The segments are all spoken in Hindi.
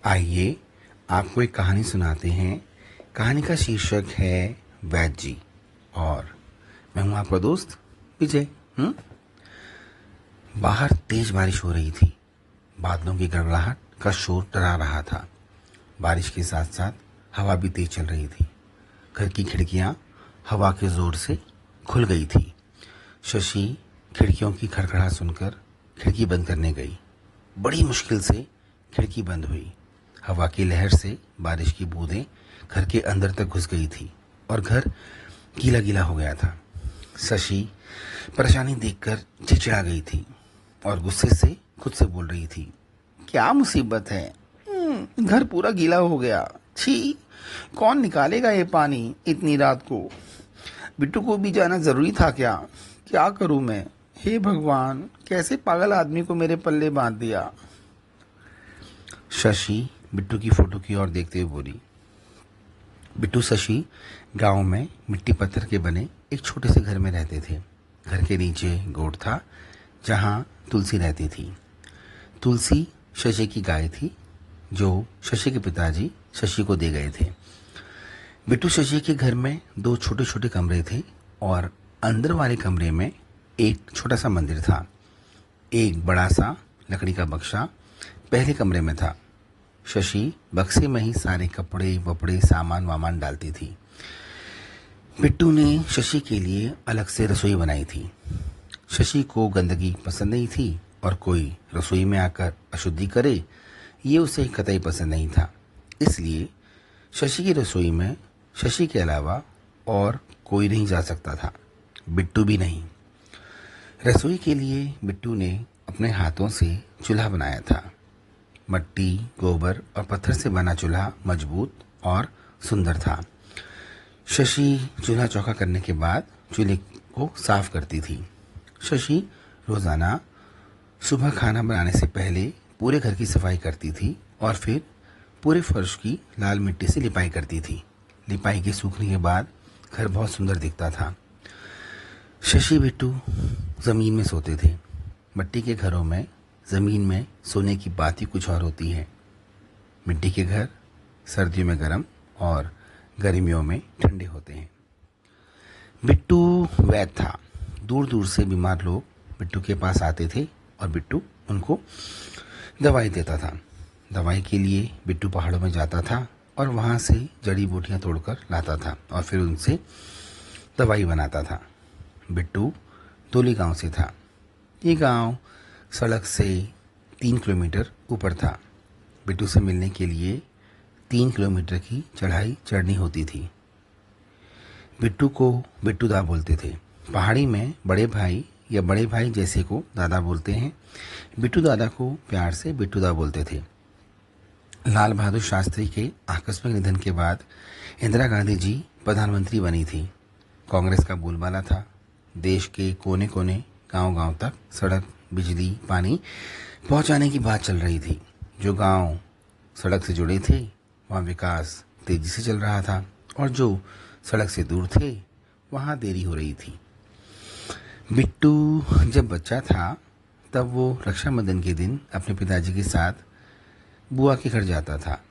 आइए आपको एक कहानी सुनाते हैं। कहानी का शीर्षक है वैद्य जी। और मैं हूं आपका दोस्त विजय। बाहर तेज बारिश हो रही थी। बादलों की गड़गड़ाहट का शोर डरा रहा था। बारिश के साथ साथ हवा भी तेज चल रही थी। घर की खिड़कियां हवा के जोर से खुल गई थी। शशि खिड़कियों की खड़खड़ाहट सुनकर खिड़की बंद करने गई। बड़ी मुश्किल से खिड़की बंद हुई। हवा की लहर से बारिश की बूंदें घर के अंदर तक घुस गई थी और घर गीला गीला हो गया था। शशि परेशानी देखकर चिड़चिड़ा गई थी और गुस्से से खुद से बोल रही थी, क्या मुसीबत है। घर पूरा गीला हो गया। छी, कौन निकालेगा ये पानी इतनी रात को। बिट्टू को भी जाना जरूरी था क्या। क्या करूं मैं। हे भगवान, कैसे पागल आदमी को मेरे पल्ले बांध दिया। शशि बिट्टू की फोटो की ओर देखते हुए बोली। बिट्टू शशि गांव में मिट्टी पत्थर के बने एक छोटे से घर में रहते थे। घर के नीचे गोड़ था जहां तुलसी रहती थी। तुलसी शशि की गाय थी जो शशि के पिताजी शशि को दे गए थे। बिट्टू शशि के घर में दो छोटे छोटे कमरे थे और अंदर वाले कमरे में एक छोटा सा मंदिर था। एक बड़ा सा लकड़ी का बक्सा पहले कमरे में था। शशि बक्से में ही सारे कपड़े वपड़े सामान वामान डालती थी। बिट्टू ने शशि के लिए अलग से रसोई बनाई थी। शशि को गंदगी पसंद नहीं थी और कोई रसोई में आकर अशुद्धि करे ये उसे कतई पसंद नहीं था। इसलिए शशि की रसोई में शशि के अलावा और कोई नहीं जा सकता था, बिट्टू भी नहीं। रसोई के लिए बिट्टू ने अपने हाथों से चूल्हा बनाया था। मट्टी, गोबर और पत्थर से बना चूल्हा मजबूत और सुंदर था। शशि चूल्हा चौका करने के बाद चूल्हे को साफ करती थी। शशि रोजाना सुबह खाना बनाने से पहले पूरे घर की सफाई करती थी और फिर पूरे फर्श की लाल मिट्टी से लिपाई करती थी। लिपाई के सूखने के बाद घर बहुत सुंदर दिखता था। शशि बिट्टू जमीन में सोते थे। मिट्टी के घरों में जमीन में सोने की बात ही कुछ और होती है। मिट्टी के घर सर्दियों में गर्म और गर्मियों में ठंडे होते हैं। बिट्टू वैद्य था। दूर दूर से बीमार लोग बिट्टू के पास आते थे और बिट्टू उनको दवाई देता था। दवाई के लिए बिट्टू पहाड़ों में जाता था और वहाँ से जड़ी बूटियाँ तोड़कर लाता था और फिर उनसे दवाई बनाता था। बिट्टू दोली गांव से था। ये गांव सड़क से 3 किलोमीटर ऊपर था। बिट्टू से मिलने के लिए 3 किलोमीटर की चढ़ाई चढ़नी होती थी। बिट्टू को बिट्टू दा बोलते थे। पहाड़ी में बड़े भाई या बड़े भाई जैसे को दादा बोलते हैं। बिट्टू दादा को प्यार से बिट्टू दा बोलते थे। लाल बहादुर शास्त्री के आकस्मिक निधन के बाद इंदिरा गांधी जी प्रधानमंत्री बनी थी। कांग्रेस का बोलबाला था। देश के कोने कोने गांव गांव तक सड़क, बिजली, पानी पहुंचाने की बात चल रही थी। जो गांव सड़क से जुड़े थे वहाँ विकास तेजी से चल रहा था और जो सड़क से दूर थे वहाँ देरी हो रही थी। बिट्टू जब बच्चा था तब वो रक्षाबंधन के दिन अपने पिताजी के साथ बुआ के घर जाता था।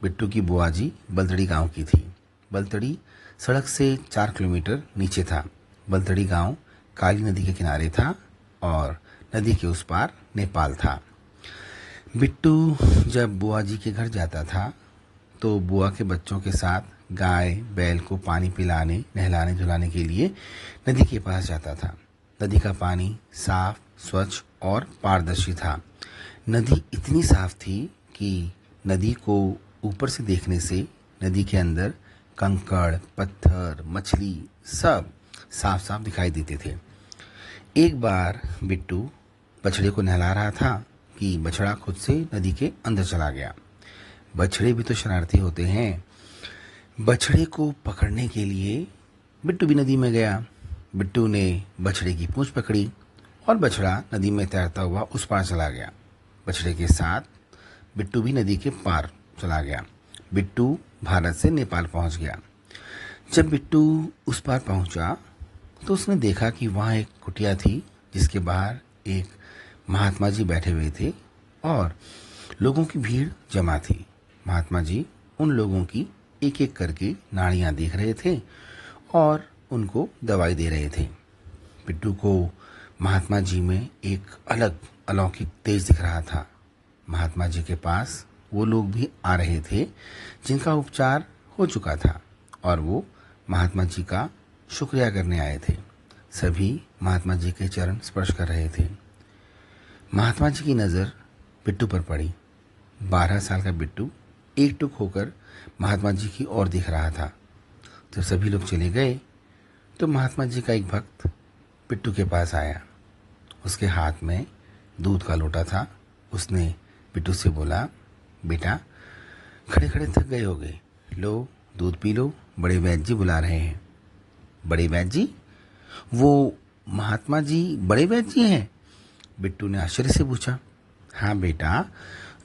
बिट्टू की बुआ जी बलतड़ी गांव की थी। बलतड़ी सड़क से 4 किलोमीटर नीचे था। बलतड़ी गांव काली नदी के किनारे था और नदी के उस पार नेपाल था। बिट्टू जब बुआ जी के घर जाता था तो बुआ के बच्चों के साथ गाय बैल को पानी पिलाने, नहलाने धुलाने के लिए नदी के पास जाता था। नदी का पानी साफ, स्वच्छ और पारदर्शी था। नदी इतनी साफ थी कि नदी को ऊपर से देखने से नदी के अंदर कंकड़, पत्थर, मछली सब साफ साफ दिखाई देते थे। एक बार बिट्टू बछड़े को नहला रहा था कि बछड़ा खुद से नदी के अंदर चला गया। बछड़े भी तो शरारती होते हैं। बछड़े को पकड़ने के लिए बिट्टू भी नदी में गया। बिट्टू ने बछड़े की पूंछ पकड़ी और बछड़ा नदी में तैरता हुआ उस पार चला गया। बछड़े के साथ बिट्टू भी नदी के पार चला गया। बिट्टू भारत से नेपाल पहुंच गया। जब बिट्टू उस पार पहुंचा तो उसने देखा कि वहाँ एक कुटिया थी जिसके बाहर एक महात्मा जी बैठे हुए थे और लोगों की भीड़ जमा थी। महात्मा जी उन लोगों की एक एक करके नाड़ियां देख रहे थे और उनको दवाई दे रहे थे। बिट्टू को महात्मा जी में एक अलग अलौकिक तेज दिख रहा था। महात्मा जी के पास वो लोग भी आ रहे थे जिनका उपचार हो चुका था और वो महात्मा जी का शुक्रिया करने आए थे। सभी महात्मा जी के चरण स्पर्श कर रहे थे। महात्मा जी की नज़र बिट्टू पर पड़ी। 12 साल का बिट्टू एकटुक होकर महात्मा जी की ओर देख रहा था। जब सभी लोग चले गए तो महात्मा जी का एक भक्त बिट्टू के पास आया। उसके हाथ में दूध का लोटा था। उसने बिट्टू से बोला, बेटा खड़े खड़े थक गए होगे, लो दूध पी लो, बड़े वैद्य जी बुला रहे हैं। बड़े वैद्य जी? वो महात्मा जी बड़े वैद्य जी हैं? बिट्टू ने आश्चर्य से पूछा। हाँ बेटा,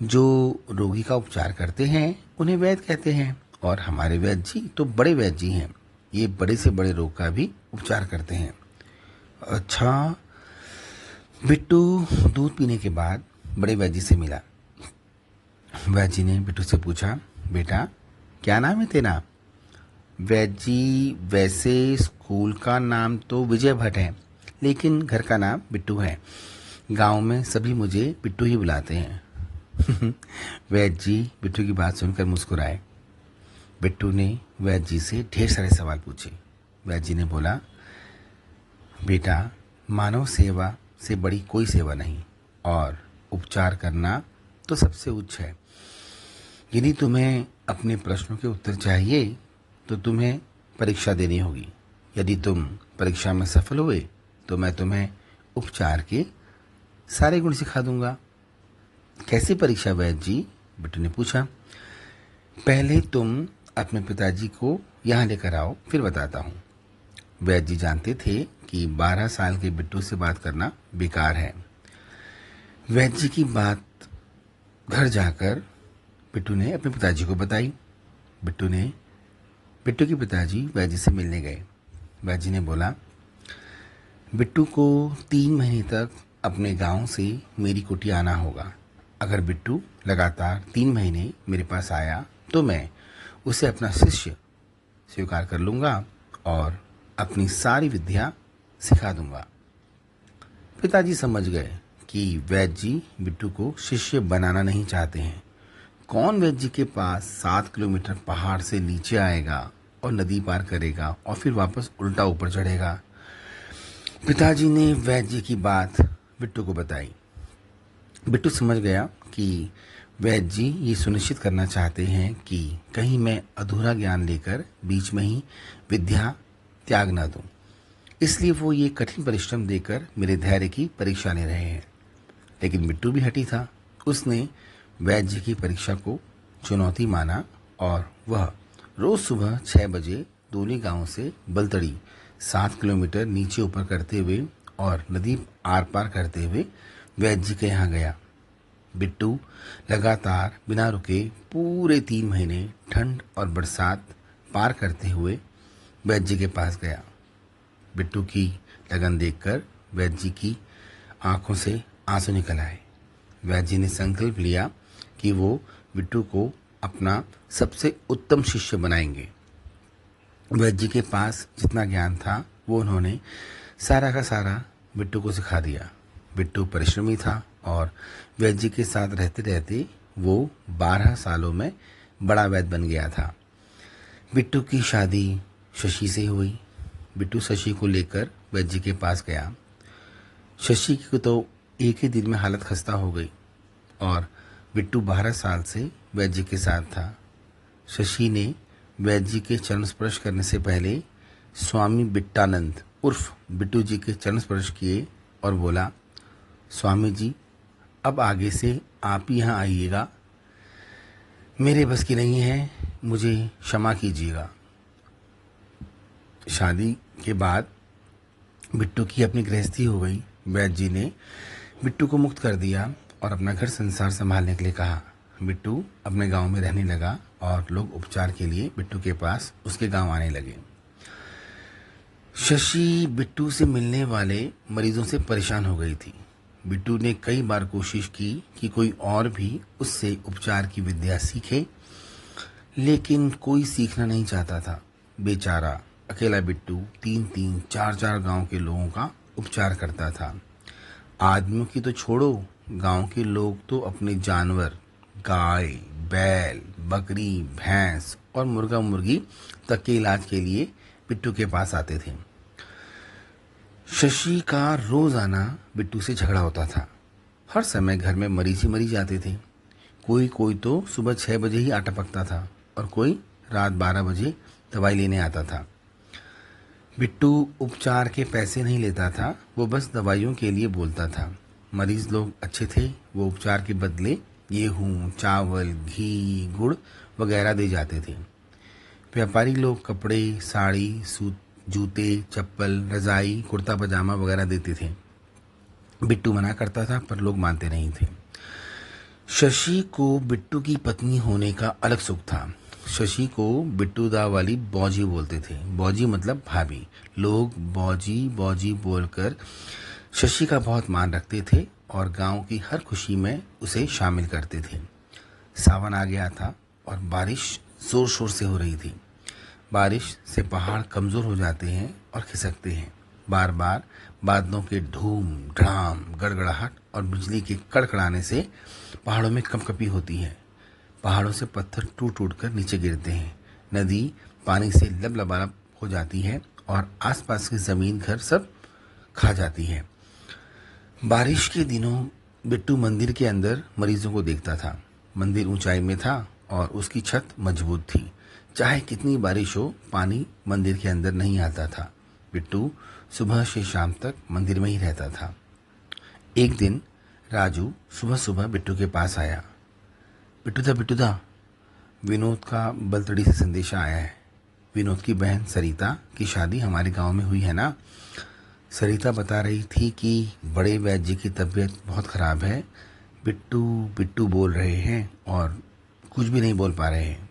जो रोगी का उपचार करते हैं उन्हें वैद्य कहते हैं और हमारे वैद्य जी तो बड़े वैद्य जी हैं। ये बड़े से बड़े रोग का भी उपचार करते हैं। अच्छा। बिट्टू दूध पीने के बाद बड़े वैद्य जी से मिला। वैद्य जी ने बिट्टू से पूछा, बेटा क्या नाम है तेरा? वैद्य जी, वैसे स्कूल का नाम तो विजय भट्ट है, लेकिन घर का नाम बिट्टू है। गांव में सभी मुझे बिट्टू ही बुलाते हैं। वैद्य जी बिट्टू की बात सुनकर मुस्कुराए। बिट्टू ने वैद्य जी से ढेर सारे सवाल पूछे। वैद्य जी ने बोला, बेटा मानव सेवा से बड़ी कोई सेवा नहीं और उपचार करना तो सबसे उच्च है। यदि तुम्हें अपने प्रश्नों के उत्तर चाहिए तो तुम्हें परीक्षा देनी होगी। यदि तुम परीक्षा में सफल हुए तो मैं तुम्हें उपचार के सारे गुण सिखा दूंगा। कैसी परीक्षा वैद्य जी? बिट्टू ने पूछा। पहले तुम अपने पिताजी को यहाँ लेकर आओ, फिर बताता हूँ। वैद्य जी जानते थे कि 12 साल के बिट्टू से बात करना बेकार है। वैद्य जी की बात घर जाकर बिट्टू ने अपने पिताजी को बताई। बिट्टू के पिताजी वैद्य जी से मिलने गए। वैद्य जी ने बोला, बिट्टू को 3 महीने तक अपने गांव से मेरी कुटिया आना होगा। अगर बिट्टू लगातार 3 महीने मेरे पास आया तो मैं उसे अपना शिष्य स्वीकार कर लूँगा और अपनी सारी विद्या सिखा दूंगा। पिताजी समझ गए कि वैद्य जी बिट्टू को शिष्य बनाना नहीं चाहते हैं। कौन वैद्य जी के पास 7 किलोमीटर पहाड़ से नीचे आएगा और नदी पार करेगा और फिर वापस उल्टा ऊपर चढ़ेगा? पिताजी ने वैद्य जी की बात बिट्टू को बताई। बिट्टू समझ गया कि वैद्य जी ये सुनिश्चित करना चाहते हैं कि कहीं मैं अधूरा ज्ञान लेकर बीच में ही विद्या त्याग ना दूं। इसलिए वो ये कठिन परिश्रम देकर मेरे धैर्य की परीक्षा ले रहे हैं। लेकिन बिट्टू भी हठी था। उसने वैद्य जी की परीक्षा को चुनौती माना और वह रोज सुबह 6 बजे दोली गांव से बलतड़ी 7 किलोमीटर नीचे ऊपर करते हुए और नदी आर पार करते हुए वैद्य जी के यहाँ गया। बिट्टू लगातार बिना रुके पूरे 3 महीने ठंड और बरसात पार करते हुए वैद्य जी के पास गया। बिट्टू की लगन देखकर वैद्य जी की आंखों से आंसू निकल आए। वैद्य जी ने संकल्प लिया कि वो बिट्टू को अपना सबसे उत्तम शिष्य बनाएंगे। वैद्य जी के पास जितना ज्ञान था वो उन्होंने सारा का सारा बिट्टू को सिखा दिया। बिट्टू परिश्रमी था और वैद्य जी के साथ रहते रहते वो 12 सालों में बड़ा वैद्य बन गया था। बिट्टू की शादी शशि से हुई। बिट्टू शशि को लेकर वैद्य जी के पास गया। शशि की तो एक ही दिन में हालत खस्ता हो गई और बिट्टू 12 साल से वैद्य जी के साथ था। शशि ने वैद्य जी के चरण स्पर्श करने से पहले स्वामी बिट्टानंद उर्फ बिट्टू जी के चरण स्पर्श किए और बोला, स्वामी जी अब आगे से आप ही यहाँ आइएगा, मेरे बस की नहीं है, मुझे क्षमा कीजिएगा। शादी के बाद बिट्टू की अपनी गृहस्थी हो गई। वैद्य जी ने बिट्टू को मुक्त कर दिया और अपना घर संसार संभालने के लिए कहा। बिट्टू अपने गांव में रहने लगा और लोग उपचार के लिए बिट्टू के पास उसके गांव आने लगे। शशि बिट्टू से मिलने वाले मरीजों से परेशान हो गई थी। बिट्टू ने कई बार कोशिश की कि कोई और भी उससे उपचार की विद्या सीखे, लेकिन कोई सीखना नहीं चाहता था। बेचारा अकेला बिट्टू 3-3, 4-4 गांव के लोगों का उपचार करता था। आदमियों की तो छोड़ो, गांव के लोग तो अपने जानवर, गाय, बैल, बकरी, भैंस और मुर्गा मुर्गी तक के इलाज के लिए बिट्टू के पास आते थे। शशि का रोजाना बिट्टू से झगड़ा होता था। हर समय घर में मरीज ही मरीज आते थे। कोई कोई तो सुबह 6 बजे ही आटा पकता था और कोई रात 12 बजे दवाई लेने आता था। बिट्टू उपचार के पैसे नहीं लेता था, वो बस दवाइयों के लिए बोलता था। मरीज लोग अच्छे थे, वो उपचार के बदले गेहूँ, चावल, घी, गुड़ वगैरह दे जाते थे। व्यापारी लोग कपड़े, साड़ी, सूट, जूते, चप्पल, रजाई, कुर्ता पजामा वगैरह देते थे। बिट्टू मना करता था पर लोग मानते नहीं थे। शशि को बिट्टू की पत्नी होने का अलग सुख था। शशि को बिट्टू दा वाली बौजी बोलते थे। बौजी मतलब भाभी। लोग बौजी बौजी बोलकर शशि का बहुत मान रखते थे और गांव की हर खुशी में उसे शामिल करते थे। सावन आ गया था और बारिश जोर शोर से हो रही थी। बारिश से पहाड़ कमजोर हो जाते हैं और खिसकते हैं। बार बार बादलों के धूम, धड़ाम, गड़गड़ाहट और बिजली के कड़कड़ाने से पहाड़ों में कंपकपी होती है। पहाड़ों से पत्थर टूट टूट कर नीचे गिरते हैं। नदी पानी से लबलबालब हो जाती है और आसपास की जमीन, घर सब खा जाती है। बारिश के दिनों बिट्टू मंदिर के अंदर मरीजों को देखता था। मंदिर ऊंचाई में था और उसकी छत मजबूत थी। चाहे कितनी बारिश हो, पानी मंदिर के अंदर नहीं आता था। बिट्टू सुबह से शाम तक मंदिर में ही रहता था। एक दिन राजू सुबह सुबह बिट्टू के पास आया। बिट्टू दा, विनोद का बलतड़ी से संदेशा आया है। विनोद की बहन सरिता की शादी हमारे गांव में हुई है ना। सरिता बता रही थी कि बड़े वैद्य जी की तबीयत बहुत खराब है। बिट्टू बिट्टू बोल रहे हैं और कुछ भी नहीं बोल पा रहे हैं।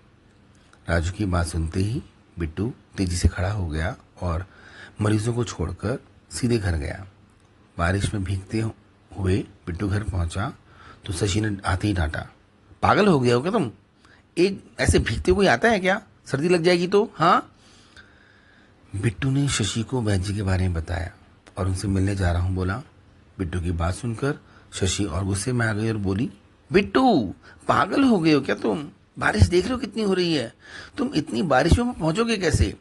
राजू की बात सुनते ही बिट्टू तेजी से खड़ा हो गया और मरीजों को छोड़कर सीधे घर गया। बारिश में भीगते हुए बिट्टू घर पहुंचा तो शशि ने आते ही डांटा, पागल हो गया हो क्या तुम? एक ऐसे भीगते हुए आता है क्या? सर्दी लग जाएगी तो। हाँ, बिट्टू ने शशि को वैद्य जी के बारे में बताया और उनसे मिलने जा रहा हूं बोला। बिट्टू की बात सुनकर शशि और गुस्से में आ गई और बोली, बिट्टू पागल हो गए हो क्या तुम? बारिश देख रहे हो कितनी हो रही है, तुम इतनी बारिश में पहुंचोगे कैसे?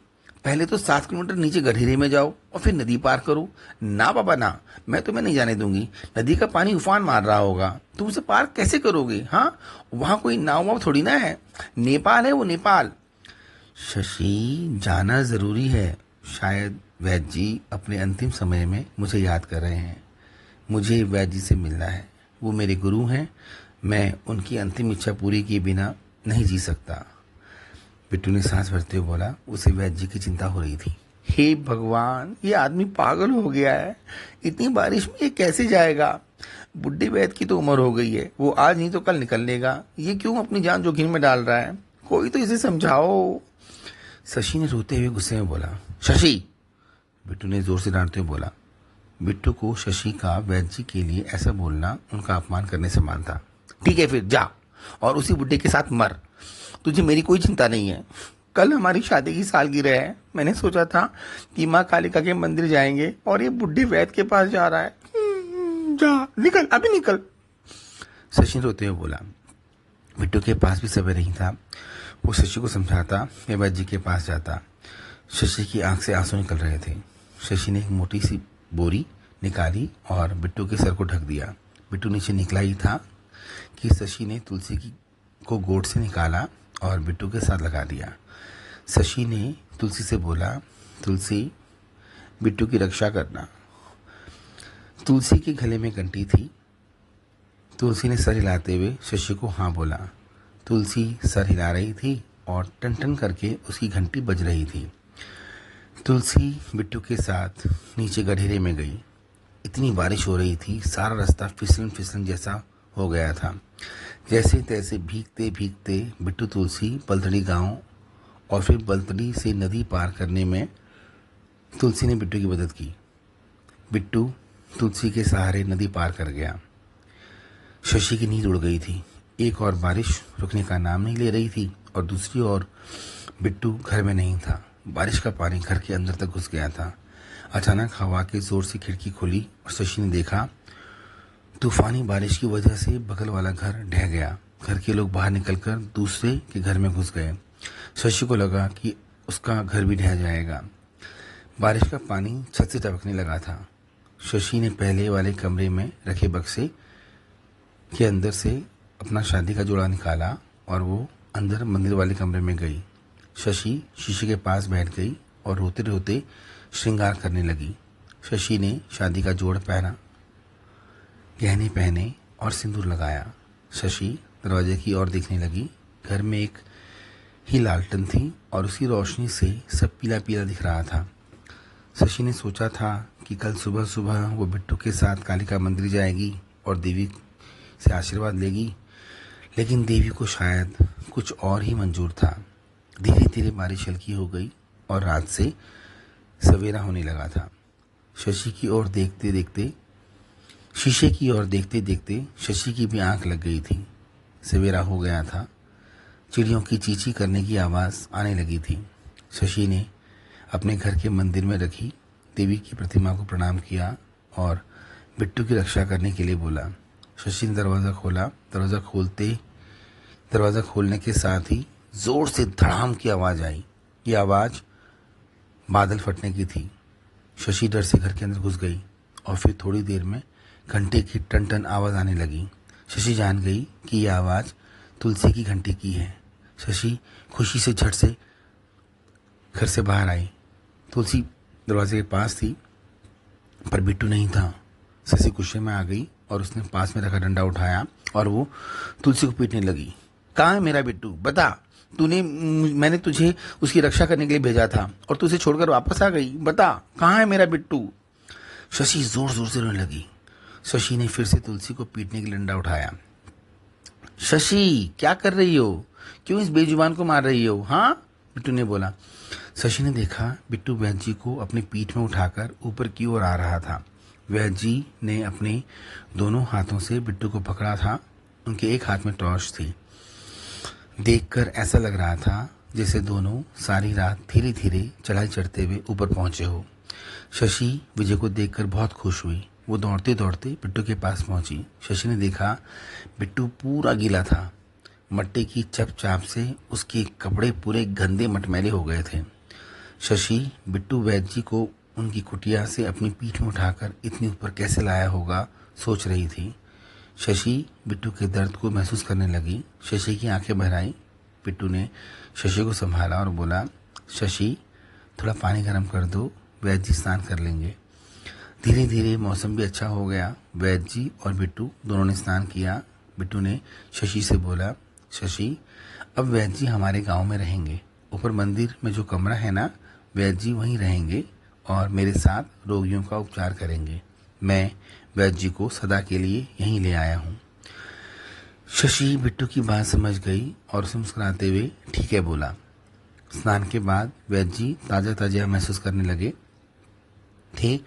पहले तो 7 किलोमीटर नीचे गढ़ेरे में जाओ और फिर नदी पार करो। ना बाबा ना, मैं तुम्हें नहीं जाने दूंगी। नदी का पानी उफान मार रहा होगा, तुम उसे पार कैसे करोगे? हाँ, वहां कोई नाव वाव थोड़ी ना है, नेपाल है वो, नेपाल। शशि, जाना जरूरी है। शायद वैद्य जी अपने अंतिम समय में मुझे याद कर रहे हैं। मुझे वैद्य जी से मिलना है, वो मेरे गुरु हैं। मैं उनकी अंतिम इच्छा पूरी किए बिना नहीं जी सकता। बिट्टू ने सांस भरते हुए बोला। उसे वैद्य जी की चिंता हो रही थी। हे भगवान, ये आदमी पागल हो गया है। इतनी बारिश में ये कैसे जाएगा? बुड्ढे वैद्य की तो उम्र हो गई है, वो आज नहीं तो कल निकल लेगा। ये क्यों अपनी जान जोखिम में डाल रहा है? कोई तो इसे समझाओ। शशि ने रोते हुए गुस्से में बोला। शशि, बिट्टू ने जोर से डांटते हुए बोला। बिट्टू को शशि का वैद्य जी के लिए ऐसा बोलना उनका अपमान करने से मान था। ठीक है फिर जा और उसी बुड्ढे के साथ मर, तुझे मेरी कोई चिंता नहीं है। कल हमारी शादी की सालगिरह है। मैंने सोचा था कि माँ कालिका के मंदिर जाएंगे और ये बुड्ढे वैद्य के पास जा रहा है। जा, निकल, अभी निकल। शशि रोते हुए बोला। बिट्टू के पास भी समय नहीं था। वो शशि को समझाता मैं वैद्य जी के पास जाता। शशि की आंख से आंसू निकल रहे थे। शशि ने एक मोटी सी बोरी निकाली और बिट्टू के सर को ढक दिया। बिट्टू नीचे निकला ही था कि शशि ने तुलसी को गोद से निकाला और बिट्टू के साथ लगा दिया। शशि ने तुलसी से बोला, तुलसी, बिट्टू की रक्षा करना। तुलसी के गले में घंटी थी। तुलसी ने सर हिलाते हुए शशि को हाँ बोला। तुलसी सर हिला रही थी और टन टन करके उसकी घंटी बज रही थी। तुलसी बिट्टू के साथ नीचे गढ़ेरे में गई। इतनी बारिश हो रही थी, सारा रास्ता फिसलन फिसलन जैसा हो गया था। जैसे तैसे भीगते भीगते बिट्टू तुलसी बलतड़ी गांव और फिर बलतड़ी से नदी पार करने में तुलसी ने बिट्टू की मदद की। बिट्टू तुलसी के सहारे नदी पार कर गया। शशि की नींद उड़ गई थी। एक और बारिश रुकने का नाम नहीं ले रही थी और दूसरी ओर बिट्टू घर में नहीं था। बारिश का पानी घर के अंदर तक घुस गया था। अचानक हवा के जोर से खिड़की खुली और शशि ने देखा तूफानी बारिश की वजह से बगल वाला घर ढह गया। घर के लोग बाहर निकलकर दूसरे के घर में घुस गए। शशि को लगा कि उसका घर भी ढह जाएगा। बारिश का पानी छत से टपकने लगा था। शशि ने पहले वाले कमरे में रखे बक्से के अंदर से अपना शादी का जोड़ा निकाला और वो अंदर मंदिर वाले कमरे में गई। शशि शीशे के पास बैठ गई और रोते रोते श्रृंगार करने लगी। शशि ने शादी का जोड़ पहना, गहने पहने और सिंदूर लगाया। शशि दरवाजे की ओर देखने लगी। घर में एक ही लालटेन थी और उसकी रोशनी से सब पीला पीला दिख रहा था। शशि ने सोचा था कि कल सुबह सुबह वो बिट्टू के साथ कालिका मंदिर जाएगी और देवी से आशीर्वाद लेगी, लेकिन देवी को शायद कुछ और ही मंजूर था। धीरे धीरे बारिश हल्की हो गई और रात से सवेरा होने लगा था। शशि की ओर देखते देखते शीशे की ओर देखते देखते शशि की भी आंख लग गई थी। सवेरा हो गया था। चिड़ियों की चींची करने की आवाज़ आने लगी थी। शशि ने अपने घर के मंदिर में रखी देवी की प्रतिमा को प्रणाम किया और बिट्टू की रक्षा करने के लिए बोला। शशि ने दरवाज़ा खोला। दरवाज़ा खोलने के साथ ही जोर से धड़ाम की आवाज़ आई। ये आवाज़ बादल फटने की थी। शशि डर से घर के अंदर घुस गई और फिर थोड़ी देर में घंटे की टन टन आवाज़ आने लगी। शशि जान गई कि यह आवाज़ तुलसी की घंटी की है। शशि खुशी से झट से घर से बाहर आई। तुलसी दरवाजे के पास थी पर बिट्टू नहीं था। शशि गुस्से में आ गई और उसने पास में रखा डंडा उठाया और वो तुलसी को पीटने लगी। कहाँ है मेरा बिट्टू? बता, मैंने तुझे उसकी रक्षा करने के लिए भेजा था और तू उसे छोड़कर वापस आ गई। बता, कहाँ है मेरा बिट्टू? शशि जोर जोर से रोने लगी। शशि ने फिर से तुलसी को पीटने के लिए डंडा उठाया। शशि, क्या कर रही हो? क्यों इस बेजुबान को मार रही हो? हाँ, बिट्टू ने बोला। शशि ने देखा बिट्टू वैद्य जी को अपनी पीठ में उठाकर ऊपर की ओर आ रहा था। वैद्य जी ने अपने दोनों हाथों से बिट्टू को पकड़ा था। उनके एक हाथ में टॉर्च थी। देखकर ऐसा लग रहा था जैसे दोनों सारी रात धीरे धीरे चढ़ाई चढ़ते हुए ऊपर पहुंचे हो। शशि विजय को देखकर बहुत खुश हुई। वो दौड़ते दौड़ते बिट्टू के पास पहुंची। शशि ने देखा बिट्टू पूरा गीला था। मट्टी की चपचाप से उसके कपड़े पूरे गंदे मटमैले हो गए थे। शशि बिट्टू वैद्य जी को उनकी कुटिया से अपनी पीठ में उठाकर इतनी ऊपर कैसे लाया होगा सोच रही थी। शशि बिट्टू के दर्द को महसूस करने लगी। शशि की आंखें भर आई। बिट्टू ने शशि को संभाला और बोला, शशि, थोड़ा पानी गर्म कर दो, वैद्य जी स्नान कर लेंगे। धीरे धीरे मौसम भी अच्छा हो गया। वैद्य जी और बिट्टू दोनों ने स्नान किया। बिट्टू ने शशि से बोला, शशि, अब वैद्य जी हमारे गांव में रहेंगे। ऊपर मंदिर में जो कमरा है ना, वैद्य जी वहीं रहेंगे और मेरे साथ रोगियों का उपचार करेंगे। मैं वैद्य जी को सदा के लिए यहीं ले आया हूँ। शशि बिट्टू की बात समझ गई और उसे मुस्कुराते हुए ठीक है बोला। स्नान के बाद वैद्य जी ताज़ा ताज़ा महसूस करने लगे थे।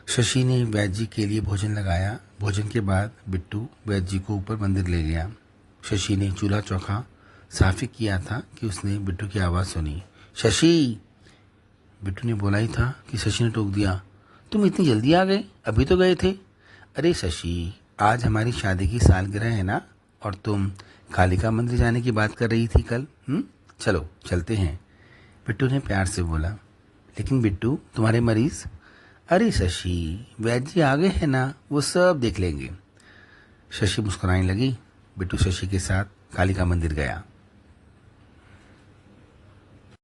शशि ने वैद्य जी के लिए भोजन लगाया। भोजन के बाद बिट्टू वैद्य जी को ऊपर मंदिर ले गया। शशि ने चूल्हा चौका साफ ही किया था कि उसने बिट्टू की आवाज़ सुनी। शशि! बिट्टू ने बोला ही था कि शशि ने टोक दिया, तुम इतनी जल्दी आ गए? अभी तो गए थे। अरे शशि, आज हमारी शादी की सालगिरह है ना, और तुम कालिका मंदिर जाने की बात कर रही थी कल। चलो चलते हैं, बिट्टू ने प्यार से बोला। लेकिन बिट्टू, तुम्हारे मरीज? अरे शशि, वैद्य जी आगे है ना, वो सब देख लेंगे। शशि मुस्कुराने लगी। बिट्टू शशि के साथ कालिका मंदिर गया।